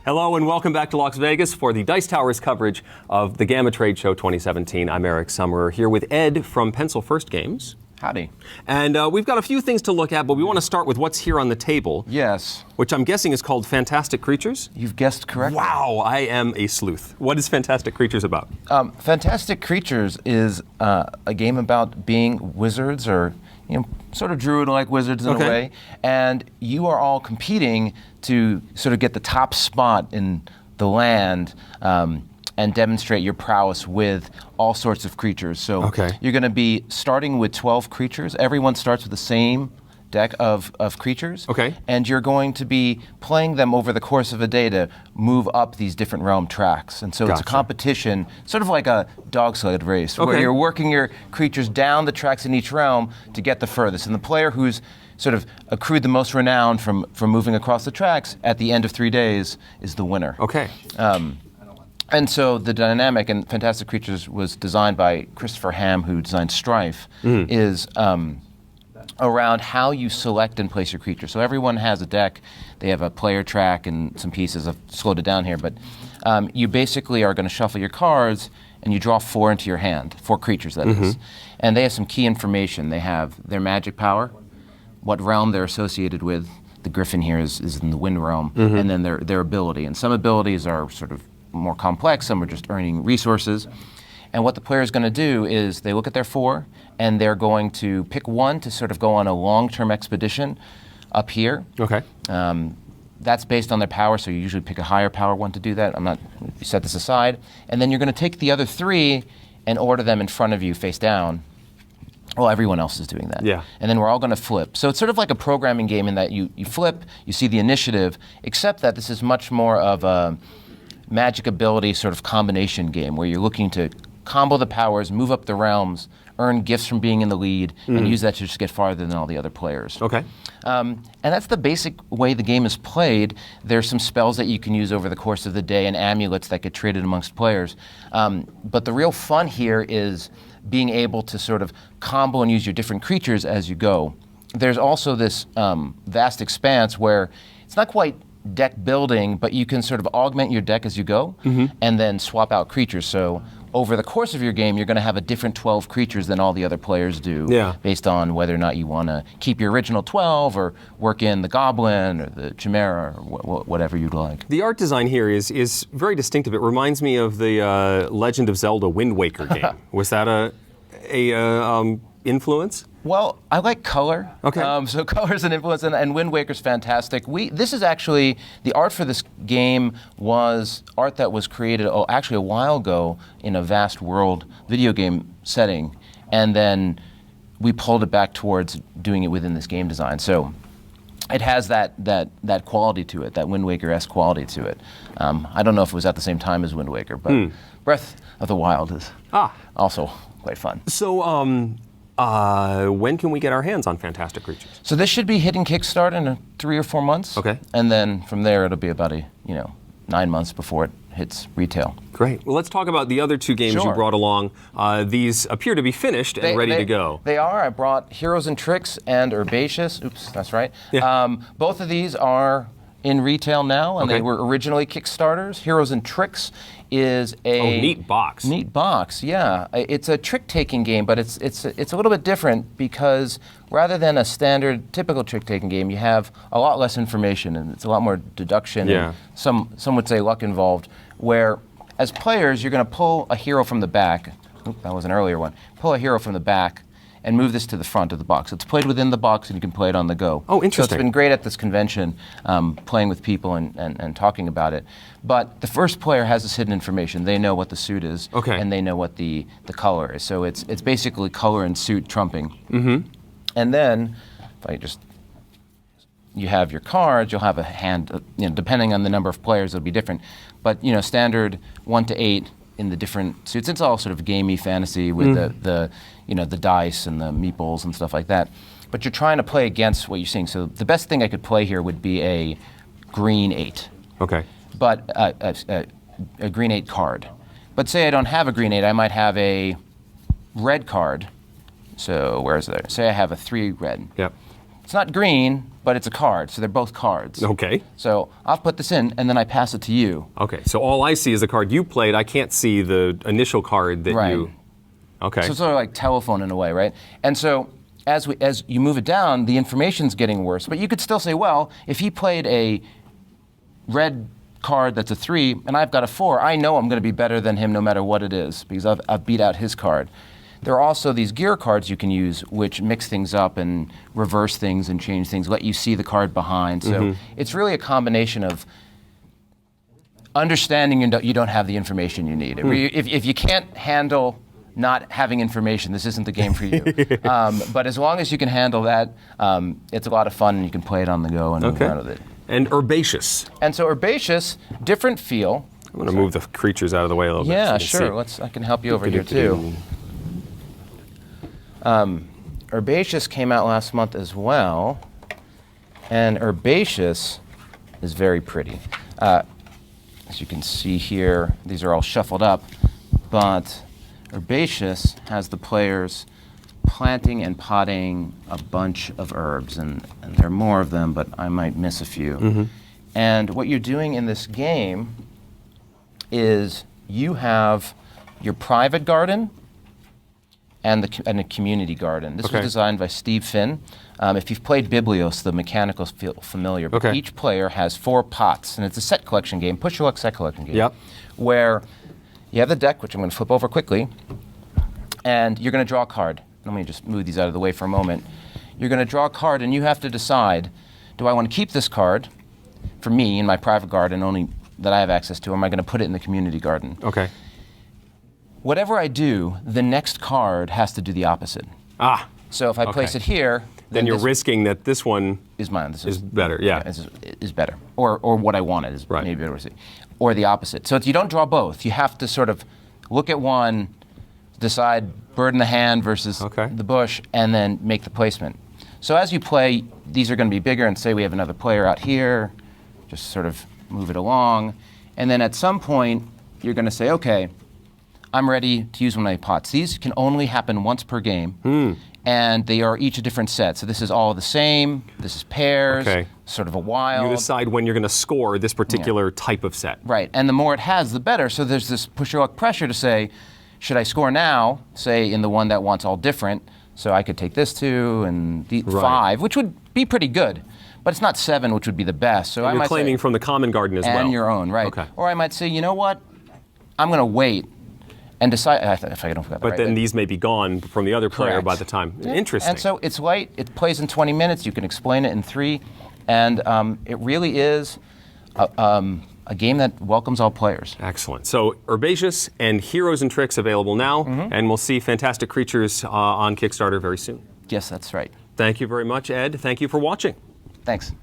Hello and welcome back to Las Vegas for the Dice Towers coverage of the GAMA Trade Show 2017. I'm Eric Summerer here with Ed from Pencil First Games. Howdy. And we've got a few things to look at, but we want to start with what's here on the table. Yes. Which I'm guessing is called Fantastic Creatures. You've guessed correctly. Wow, I am a sleuth. What is Fantastic Creatures about? Fantastic Creatures is a game about being wizards or sort of druid-like wizards in a way. And you are all competing to sort of get the top spot in the land and demonstrate your prowess with all sorts of creatures. So you're going to be starting with 12 creatures. Everyone starts with the same deck of creatures. And you're going to be playing them over the course of a day to move up these different realm tracks. And so it's a competition, sort of like a dog sled race, where you're working your creatures down the tracks in each realm to get the furthest. And the player who's sort of accrued the most renown from moving across the tracks at the end of 3 days is the winner. And so the dynamic in Fantastic Creatures was designed by Christopher Ham, who designed Strife, is around how you select and place your creatures. So everyone has a deck. They have a player track and some pieces. I've slowed it down here, but you basically are going to shuffle your cards and you draw 4 into your hand, 4 creatures that is. And they have some key information. They have their magic power, what realm they're associated with. The Griffin here is in the wind realm, and then their ability. And some abilities are sort of more complex, some are just earning resources. And what the player is going to do is they look at their 4, and they're going to pick one to sort of go on a long-term expedition up here. That's based on their power, so you usually pick a higher power one to do that. You set this aside. And then you're going to take the other 3 and order them in front of you face down. Well, everyone else is doing that. And then we're all going to flip. So it's sort of like a programming game in that you flip, you see the initiative, except that this is much more of a magic ability sort of combination game where you're looking to combo the powers, move up the realms, earn gifts from being in the lead, and use that to just get farther than all the other players. And that's the basic way the game is played. There's some spells that you can use over the course of the day and amulets that get traded amongst players. But the real fun here is being able to sort of combo and use your different creatures as you go. There's also this vast expanse where it's not quite deck building, but you can sort of augment your deck as you go and then swap out creatures. So over the course of your game, you're going to have a different 12 creatures than all the other players do, based on whether or not you want to keep your original 12 or work in the Goblin or the Chimera or whatever you'd like. The art design here is very distinctive. It reminds me of the Legend of Zelda Wind Waker game. Was that a influence? Well, I like color. So color's an influence, and Wind Waker's fantastic. This is actually, the art for this game was art that was created actually a while ago in a vast world video game setting, and then we pulled it back towards doing it within this game design. So it has that quality to it, that Wind Waker-esque quality to it. I don't know if it was at the same time as Wind Waker, but Breath of the Wild is also quite fun. So, when can we get our hands on Fantastic Creatures? So this should be hitting Kickstarter in 3 or 4 months. And then from there it'll be about 9 months before it hits retail. Great. Well, let's talk about the other 2 games you brought along. These appear to be finished and ready to go. They are. I brought Heroes and Tricks and Herbaceous. Oops, that's right. Both of these are in retail now, and they were originally Kickstarters. Heroes and Tricks is a neat box. Neat box, yeah. It's a trick-taking game, but it's a little bit different because rather than a standard, typical trick-taking game, you have a lot less information and it's a lot more deduction. And some would say luck involved. Where as players, you're going to pull a hero from the back. That was an earlier one. Pull a hero from the back and move this to the front of the box. It's played within the box, and you can play it on the go. Oh, interesting. So it's been great at this convention, playing with people and talking about it. But the first player has this hidden information. They know what the suit is, and they know what the color is. So it's basically color and suit trumping. And then, if you have your cards, you'll have a hand, depending on the number of players, it'll be different. But, standard 1 to 8 in the different suits. It's all sort of gamey fantasy with the dice and the meeples and stuff like that. But you're trying to play against what you're seeing. So the best thing I could play here would be a green 8. But a green 8 card. But say I don't have a green 8, I might have a red card. So where is there? Say I have a 3 red. It's not green, but it's a card, so they're both cards. Okay. So I'll put this in, and then I pass it to you. Okay, so all I see is the card you played. I can't see the initial card that Right. you... Okay. So it's sort of like telephone in a way, right? And so as you move it down, the information's getting worse. But you could still say, well, if he played a red card that's a 3, and I've got a 4, I know I'm going to be better than him no matter what it is, because I've beat out his card. There are also these gear cards you can use, which mix things up and reverse things and change things, let you see the card behind. So it's really a combination of understanding you don't have the information you need. If you can't handle not having information, this isn't the game for you. But as long as you can handle that, it's a lot of fun, and you can play it on the go and move around with it. And Herbaceous. And so Herbaceous, different feel. I'm going to move the creatures out of the way a little bit. Yeah, so you can sure. I can help you over here too. Herbaceous came out last month as well, and Herbaceous is very pretty. As you can see here, these are all shuffled up, but Herbaceous has the players planting and potting a bunch of herbs, and there are more of them, but I might miss a few. And what you're doing in this game is you have your private garden and a community garden. This was designed by Steve Finn. If you've played Biblios, the mechanicals feel familiar, but each player has 4 pots, and it's a set collection game, push your luck set collection game, where you have the deck, which I'm going to flip over quickly, and you're going to draw a card. Let me just move these out of the way for a moment. You're going to draw a card, and you have to decide, do I want to keep this card for me in my private garden only that I have access to, or am I going to put it in the community garden? Okay. Whatever I do, the next card has to do the opposite. Ah. So if I place it here, then you're risking that this one is mine. This is better. Yeah. Is better, or what I wanted is maybe better to see, or the opposite. So you don't draw both. You have to sort of look at one, decide bird in the hand versus the bush, and then make the placement. So as you play, these are going to be bigger, and say we have another player out here, just sort of move it along, and then at some point you're going to say, okay, I'm ready to use one of my pots. These can only happen once per game, and they are each a different set. So this is all the same, this is pairs, sort of a wild. You decide when you're going to score this particular type of set. Right, and the more it has, the better. So there's this push your luck pressure to say, should I score now, say in the one that wants all different, so I could take this 2 and 5, which would be pretty good. But it's not 7, which would be the best. So and you're claiming from the common garden as well. And your own, right. Okay. Or I might say, you know what, I'm going to wait and decide, if I don't forget that. But then these may be gone from the other player by the time. Yeah. Interesting. And so it's light, it plays in 20 minutes, you can explain it in 3, and it really is a game that welcomes all players. Excellent. So Herbaceous and Heroes and Tricks available now, and we'll see Fantastic Creatures on Kickstarter very soon. Yes, that's right. Thank you very much, Ed. Thank you for watching. Thanks.